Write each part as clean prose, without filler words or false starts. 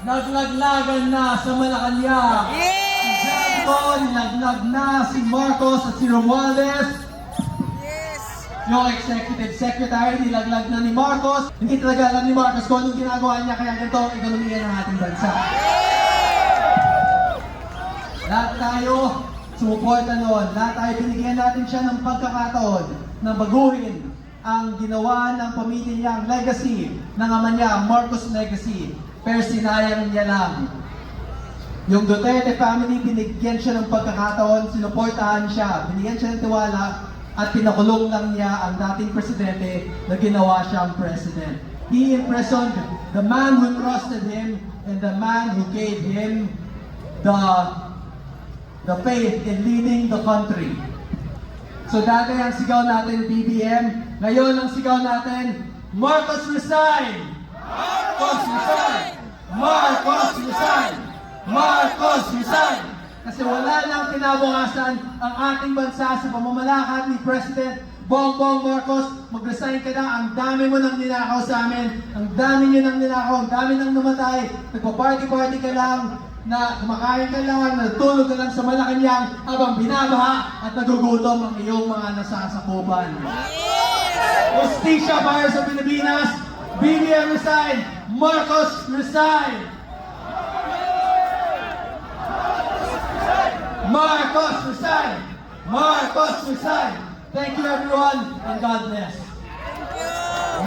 Naglaglagan na sa Malacanang. Yes! Nilaglag na si Marcos at si Romualdez. Yes! Yung executive secretary, nilaglag na ni Marcos. Hindi talaga alam ni Marcos kung anong ginagawa niya, kaya ganito ang ekonomiya ng ating bansa. Lahat tayo sumuporta noon. Lahat tayo binigyan natin siya ng pagkakataon na baguhin ang ginawa ng pamilya niya, ang legacy ng ama niya, ang Marcos legacy. Pero sinayang niya lang. Yung Duterte family, binigyan siya ng pagkakataon, sinuportahan siya, binigyan siya ng tiwala, at pinakulong lang niya ang dating presidente na ginawa siyang president. He imprisoned the man who trusted him and the man who gave him the faith in leading the country. So dati ang sigaw natin, BBM. Ngayon ang sigaw natin, Marcos resign! Marcos resign! Marcos resign! Marcos resign! Kasi wala nang kinabukasan ang ating bansa sa pamamalakad ni President Bongbong Marcos. Mag-resign ka na, ang dami mo nang ninakaw sa amin, ang dami nyo nang ninakaw, ang dami nang namatay, nagpa-party-party ka lang, na kumakain ka lang, natulog ka lang sa Malacanang habang binabaha at nagugutom ang iyong mga nasasakupan. Justisya para sa Pilipinas, BBM resign, Marcos resign! Marcos resign! Marcos resign! Thank you everyone and God bless.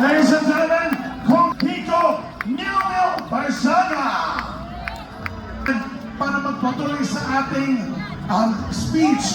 Ladies and gentlemen, Kong Kiko Newell Barzaga! Para magpatuloy sa ating speech.